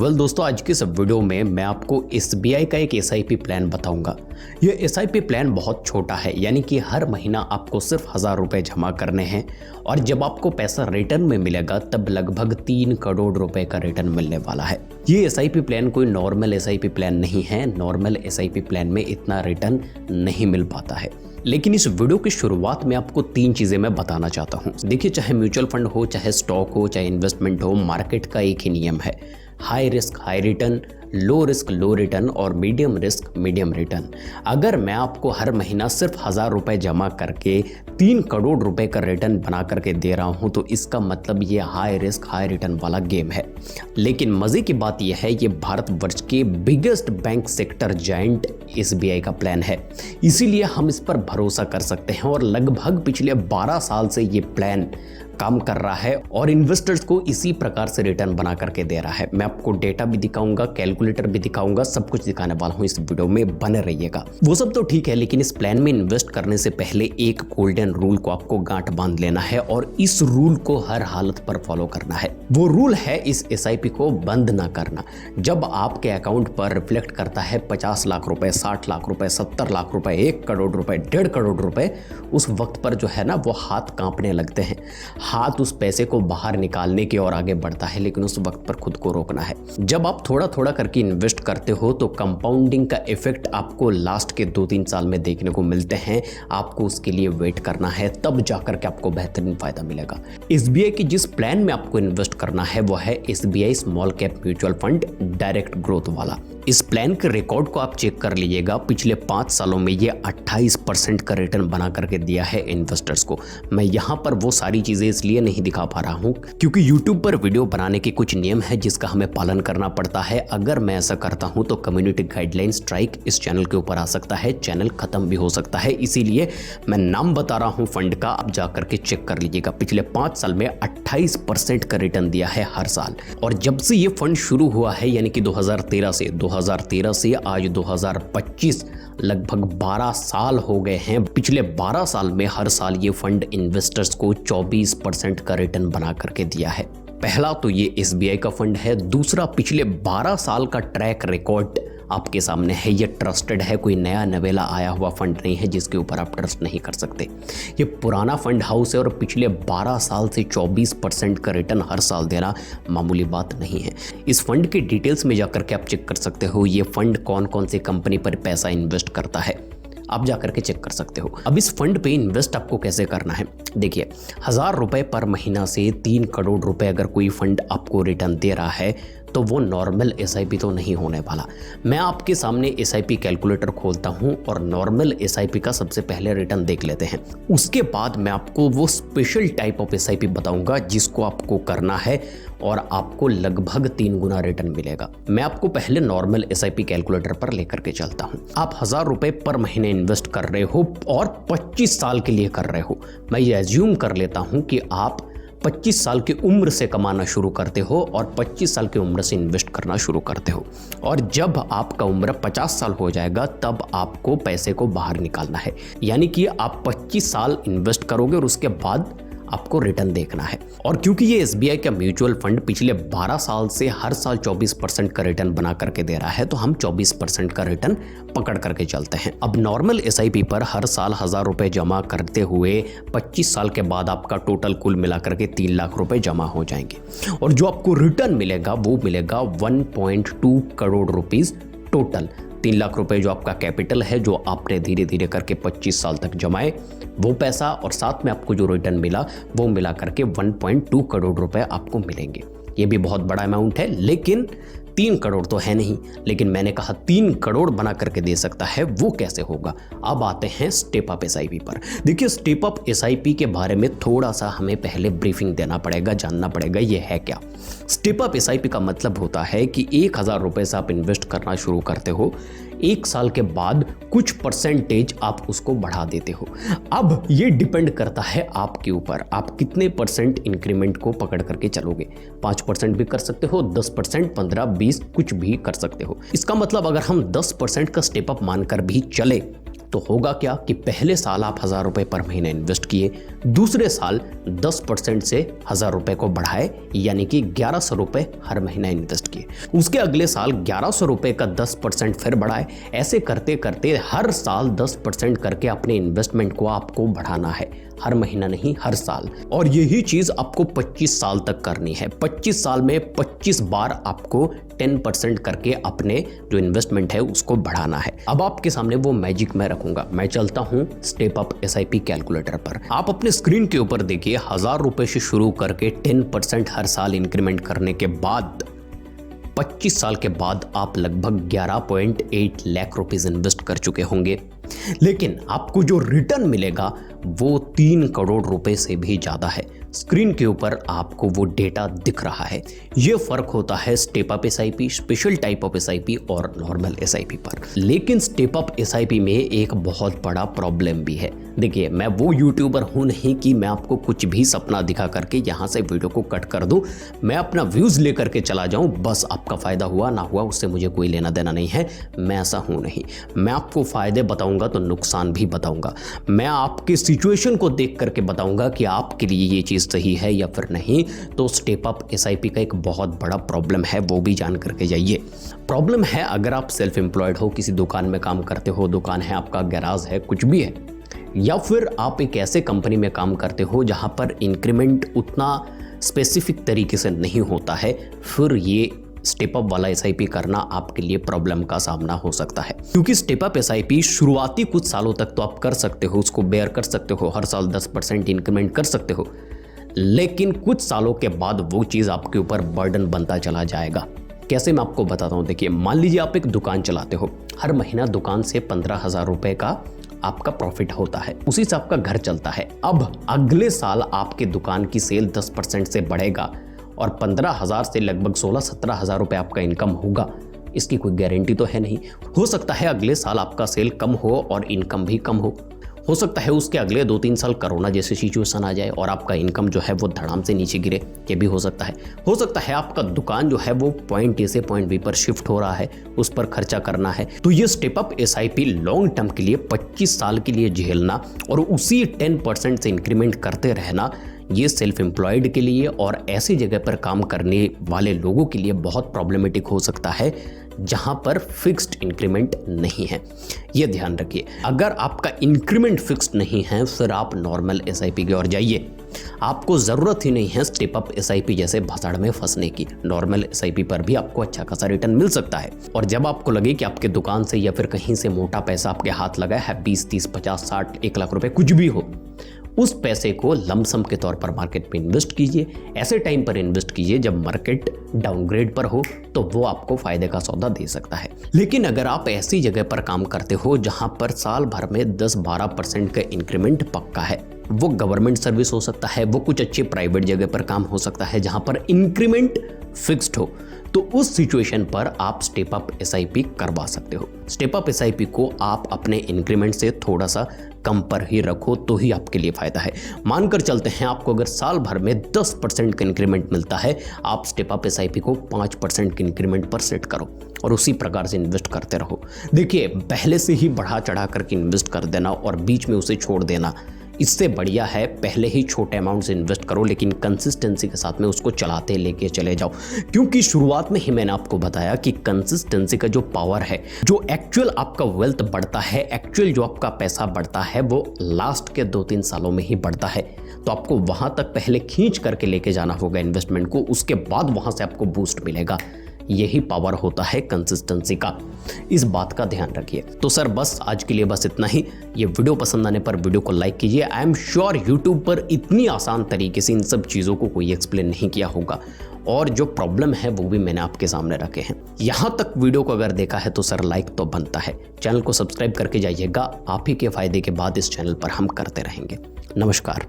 दोस्तों, आज की इस वीडियो में मैं आपको एसबीआई का एक एसआईपी प्लान बताऊंगा। ये एसआईपी प्लान बहुत छोटा है, यानी कि हर महीना आपको सिर्फ 1000 रुपये जमा करने हैं और जब आपको पैसा रिटर्न में मिलेगा तब लगभग 3 करोड़ रुपए का रिटर्न मिलने वाला है। ये एसआईपी प्लान कोई नॉर्मल एसआईपी प्लान नहीं है। नॉर्मल एसआईपी प्लान में इतना रिटर्न नहीं मिल पाता है। लेकिन इस वीडियो की शुरुआत में आपको 3 चीजें मैं बताना चाहता हूँ। देखिए, चाहे म्यूचुअल फंड हो, चाहे स्टॉक हो, चाहे इन्वेस्टमेंट हो, मार्केट का एक ही नियम है, high risk high return, low risk low return और मीडियम रिस्क मीडियम रिटर्न। अगर मैं आपको हर महीना सिर्फ 1000 रुपये जमा करके 3 करोड़ रुपए का रिटर्न बना करके दे रहा हूं तो इसका मतलब ये हाई रिस्क हाई रिटर्न वाला गेम है। लेकिन मजे की बात यह है, ये भारतवर्ष के biggest bank sector giant SBI का प्लान है, इसीलिए हम इस पर भरोसा कर सकते हैं और लगभग पिछले 12 साल से ये प्लान काम कर रहा है और इन्वेस्टर्स को इसी प्रकार से रिटर्न बना करके दे रहा है। मैं आपको डेटा भी दिखाऊंगा, कैलकुलेटर भी दिखाऊंगा, सब कुछ दिखाने वाला हूं। इस वीडियो में बने रहिएगा। वो सब तो ठीक है, लेकिन इस प्लान में इन्वेस्ट करने से पहले एक गोल्डन रूल को आपको गांठ बांध लेना है और इस रूल को हर हालत पर फॉलो करना है। वो रूल है इस एसआईपी को बंद ना करना। जब आपके अकाउंट पर रिफ्लेक्ट करता है 50 लाख रुपए, 60 लाख रुपए, 70 लाख रुपए, 1 करोड़ रुपए, 1.5 करोड़ रुपए, उस वक्त पर जो है ना, वो हाथ कांपने लगते हैं। हाथ उस पैसे को बाहर निकालने की ओर आगे बढ़ता है, लेकिन उस वक्त पर खुद को रोकना है। जब आप थोड़ा थोड़ा करके इन्वेस्ट करते हो तो कंपाउंडिंग का इफेक्ट आपको लास्ट के 2-3 साल में देखने को मिलते हैं। आपको उसके लिए वेट करना है, तब जाकर के आपको बेहतरीन फायदा मिलेगा। एसबीआई की जिस प्लान में आपको इन्वेस्ट करना है वो है SBI small cap mutual fund direct growth वाला। इस प्लान के रिकॉर्ड को आप चेक कर लीजिएगा। पिछले 5 सालों में ये 28% का रिटर्न बना करके दिया है इन्वेस्टर्स को। मैं यहाँ पर वो सारी चीजें इसलिए नहीं दिखा पा रहा हूँ क्योंकि YouTube पर वीडियो बनाने के कुछ नियम है जिसका हमें पालन करना पड़ता है। अगर मैं ऐसा करता हूँ तो कम्युनिटी गाइडलाइन स्ट्राइक इस चैनल के ऊपर आ सकता है, चैनल खत्म भी हो सकता है। इसीलिए मैं नाम बता रहा हूँ फंड का, आप जाकर के चेक कर लीजिएगा। पिछले 5 साल में 28% का रिटर्न दिया है हर साल। और जब से ये फंड शुरू हुआ है, यानी कि 2013 से आज 2025, लगभग 12 साल हो गए हैं। पिछले 12 साल में हर साल ये फंड इन्वेस्टर्स को 24% का रिटर्न बना करके दिया है। पहला तो ये एसबीआई का फंड है। दूसरा, पिछले 12 साल का ट्रैक रिकॉर्ड आपके सामने है। ये ट्रस्टेड है, कोई नया नवेला आया हुआ फंड नहीं है जिसके ऊपर आप ट्रस्ट नहीं कर सकते। ये पुराना फंड हाउस है और पिछले 12 साल से 24% का रिटर्न हर साल देना मामूली बात नहीं है। इस फंड के डिटेल्स में जाकर के आप चेक कर सकते हो ये फंड कौन कौन सी कंपनी पर पैसा इन्वेस्ट करता है, आप जाकर के चेक कर सकते हो। अब इस फंड पे इन्वेस्ट आपको कैसे करना है, देखिए, 1000 रुपए पर महीना से 3 करोड़ रुपए अगर कोई फंड आपको रिटर्न दे रहा है तो वो नॉर्मल एसआईपी तो नहीं होने वाला। मैं आपके सामने एसआईपी कैलकुलेटर खोलता हूं और नॉर्मल एसआईपी का सबसे पहले रिटर्न देख लेते हैं। उसके बाद मैं आपको वो स्पेशल टाइप ऑफ एसआईपी बताऊंगा जिसको आपको करना है और आपको लगभग 3 गुना रिटर्न मिलेगा। मैं आपको पहले नॉर्मल एसआईपी कैलकुलेटर पर लेकर के चलता हूं। आप 1000 रुपए पर महीने इन्वेस्ट कर रहे हो और 25 साल के लिए कर रहे हो। मैं ये एज्यूम कर लेता हूं कि आप 25 साल की उम्र से कमाना शुरू करते हो और 25 साल की उम्र से इन्वेस्ट करना शुरू करते हो और जब आपका उम्र 50 साल हो जाएगा तब आपको पैसे को बाहर निकालना है। यानी कि आप 25 साल इन्वेस्ट करोगे और उसके बाद आपको रिटर्न देखना है। और क्योंकि ये एसबीआई का म्यूचुअल फंड पिछले 12 साल से हर साल 24% का रिटर्न बना करके दे रहा है तो हम 24% का रिटर्न पकड़ करके चलते हैं। अब नॉर्मल एसआईपी पर हर साल 1000 रुपए जमा करते हुए 25 साल के बाद आपका टोटल कुल मिला करके 3 लाख रुपए जमा हो जाएंगे और जो आपको रिटर्न मिलेगा वो मिलेगा 1.2 करोड़ रुपीज टोटल। 3 लाख रुपए जो आपका कैपिटल है, जो आपने धीरे धीरे करके 25 साल तक जमाए, वो पैसा और साथ में आपको जो रिटर्न मिला वो मिला करके 1.2 करोड़ रुपए आपको मिलेंगे। ये भी बहुत बड़ा अमाउंट है, लेकिन 3 करोड़ तो है नहीं, लेकिन मैंने कहा 3 करोड़ बना करके दे सकता है। वो कैसे होगा? अब आते हैं स्टेप अप एसआईपी पर। देखिए, स्टेप अप एसआईपी के बारे में थोड़ा सा हमें पहले ब्रीफिंग देना पड़ेगा, जानना पड़ेगा ये है क्या। स्टेप अप एसआईपी का मतलब होता है कि 1000 रुपए से आप इन्वेस्ट करना शुरू करते हो, 1 साल के बाद कुछ परसेंटेज आप उसको बढ़ा देते हो। अब ये डिपेंड करता है आपके ऊपर, आप कितने परसेंट इंक्रीमेंट को पकड़ करके चलोगे। 5% भी कर सकते हो, 10%, 15, 20, कुछ भी कर सकते हो। इसका मतलब अगर हम 10% का स्टेप अप मानकर भी चले तो होगा क्या कि पहले साल आप 1000 रुपये पर महीना इन्वेस्ट किए, दूसरे साल 10% से 1000 रुपये को बढ़ाए, यानी कि 1100 रुपये हर महीना इन्वेस्ट किए। उसके अगले साल 1100 रुपये का 10% फिर बढ़ाए। ऐसे करते करते हर साल 10% करके अपने इन्वेस्टमेंट को आपको बढ़ाना है, हर महीना नहीं, हर साल। और यही चीज आपको 25 साल तक करनी है। 25 साल में 25 बार आपको 10% करके अपने जो इन्वेस्टमेंट है उसको बढ़ाना है। अब आपके सामने वो मैजिक मैं रखूंगा। मैं चलता हूं स्टेप अप SIP कैलकुलेटर पर। आप अपने स्क्रीन के ऊपर देखिए, 1000 रुपए से शुरू करके 10% हर साल इंक्रीमेंट करने के बाद 25 साल के बाद आप लगभग 11.8 लाख रुपीस इन्वेस्ट कर चुके होंगे। लेकिन आपको जो रिटर्न मिलेगा वो 3 करोड़ रुपए से भी ज्यादा है। स्क्रीन के ऊपर आपको वो डेटा दिख रहा है। ये फर्क होता है step up SIP, special type of SIP और नॉर्मल SIP पर। लेकिन स्टेप अप SIP में एक बहुत बड़ा प्रॉब्लम भी है। देखिए, मैं वो यूट्यूबर हूं नहीं कि मैं आपको कुछ भी सपना दिखा करके यहां से वीडियो को कट कर दूं, मैं अपना व्यूज लेकर के चला जाऊं, बस आपका फायदा हुआ ना हुआ उससे मुझे कोई लेना देना नहीं है। मैं ऐसा हूं नहीं। मैं आपको फायदे बताऊंगा तो नुकसान भी बताऊंगा। मैं आपकी सिचुएशन को देख करके बताऊंगा कि आपके लिए ये चीज सही है या फिर नहीं। तो स्टेप अप SIP का एक बहुत बड़ा प्रॉब्लम है, वो भी जान करके जाइए। प्रॉब्लम है अगर आप सेल्फ एम्प्लॉयड हो, किसी दुकान में काम करते हो, दुकान है आपका, गैराज है, कुछ भी है, या फिर आप एक ऐसे कंपनी में काम करते हो जहां पर इंक्रीमेंट उतना स्पेसिफिक तरीके से नहीं होता है, फिर ये स्टेप अप वाला SIP करना आपके लिए प्रॉब्लम का सामना हो सकता है। क्योंकि स्टेप अप SIP शुरुआती कुछ सालों तक तो आप कर सकते हो, उसको बेयर कर सकते हो, हर साल 10% इंक्रीमेंट कर सकते हो, लेकिन कुछ सालों के बाद वो चीज़ आपके ऊपर बर्डन बनता चला जाएगा। कैसे, मैं आपको बताता हूँ। देखिए, मान लीजिए आप एक दुकान चलाते हो, हर महीना दुकान से 15,000 रुपये का आपका प्रॉफिट होता है, उसी से आपका घर चलता है। अब अगले साल आपके दुकान की सेल 10% से बढ़ेगा और 15,000 से लगभग 16-17 हज़ार रुपये आपका इनकम होगा। इसकी कोई गारंटी तो है नहीं। हो सकता है अगले साल आपका सेल कम हो और इनकम भी कम हो सकता है उसके अगले 2-3 साल कोरोना जैसी सिचुएशन आ जाए और आपका इनकम जो है वो धड़ाम से नीचे गिरे, ये भी हो सकता है। हो सकता है आपका दुकान जो है वो पॉइंट A से पॉइंट B पर शिफ्ट हो रहा है, उस पर खर्चा करना है। तो ये step up SIP long term के लिए 25 साल के लिए झेलना और उसी 10% से इंक्रीमेंट करते रहना, ये सेल्फ एम्प्लॉयड के लिए और ऐसी जगह पर काम करने वाले लोगों के लिए बहुत प्रॉब्लमेटिक हो सकता है जहां पर फिक्स्ड इंक्रीमेंट नहीं है। ये ध्यान रखिए। अगर आपका इंक्रीमेंट फिक्स्ड नहीं है फिर आप नॉर्मल SIP की ओर जाइए। आपको ज़रूरत ही नहीं है स्टेप अप SIP जैसे भसड़ में फंसने की। नॉर्मल SIP पर भी आपको अच्छा खासा रिटर्न मिल सकता है। और जब आपको लगे कि आपके दुकान से या फिर कहीं से मोटा पैसा आपके हाथ लगा है, 20, 30, 50, 60, 1 लाख रुपए कुछ भी हो, उस पैसे को लमसम के तौर पर मार्केट में इन्वेस्ट कीजिए। ऐसे टाइम पर इन्वेस्ट कीजिए जब मार्केट डाउनग्रेड पर हो, तो वो आपको फायदे का सौदा दे सकता है। लेकिन अगर आप ऐसी जगह पर काम करते हो जहां पर साल भर में 10-12% का इंक्रीमेंट पक्का है, वो गवर्नमेंट सर्विस हो सकता है, वो कुछ अच्छे प्राइवेट जगह पर काम हो सकता है जहां पर इंक्रीमेंट फिक्स्ड हो, तो उस सिचुएशन पर आप स्टेप अप SIP करवा सकते हो। स्टेप अप SIP को आप अपने इंक्रीमेंट से थोड़ा सा कम पर ही रखो तो ही आपके लिए फायदा है। मानकर चलते हैं आपको अगर साल भर में 10% का इंक्रीमेंट मिलता है, आप स्टेप अप SIP को 5% के इंक्रीमेंट पर सेट करो और उसी प्रकार से इन्वेस्ट करते रहो। देखिए, पहले से ही बढ़ा चढ़ा करके इन्वेस्ट कर देना और बीच में उसे छोड़ देना, इससे बढ़िया है पहले ही छोटे अमाउंट से इन्वेस्ट करो, लेकिन कंसिस्टेंसी के साथ में उसको चलाते लेके चले जाओ। क्योंकि शुरुआत में ही मैंने आपको बताया कि कंसिस्टेंसी का जो पावर है, जो एक्चुअल आपका वेल्थ बढ़ता है, एक्चुअल जो आपका पैसा बढ़ता है, वो लास्ट के 2-3 सालों में ही बढ़ता है। तो आपको वहां तक पहले खींच करके लेके जाना होगा इन्वेस्टमेंट को, उसके बाद वहां से आपको बूस्ट मिलेगा। यही पावर होता है कंसिस्टेंसी का, इस बात का ध्यान रखिए। तो सर बस आज के लिए बस इतना ही। ये वीडियो पसंद आने पर वीडियो को लाइक कीजिए। आई एम श्योर यूट्यूब पर इतनी आसान तरीके से इन सब चीज़ों को कोई एक्सप्लेन नहीं किया होगा और जो प्रॉब्लम है वो भी मैंने आपके सामने रखे हैं। यहाँ तक वीडियो को अगर देखा है तो सर लाइक तो बनता है। चैनल को सब्सक्राइब करके जाइएगा। आप ही के फायदे के बाद इस चैनल पर हम करते रहेंगे। नमस्कार।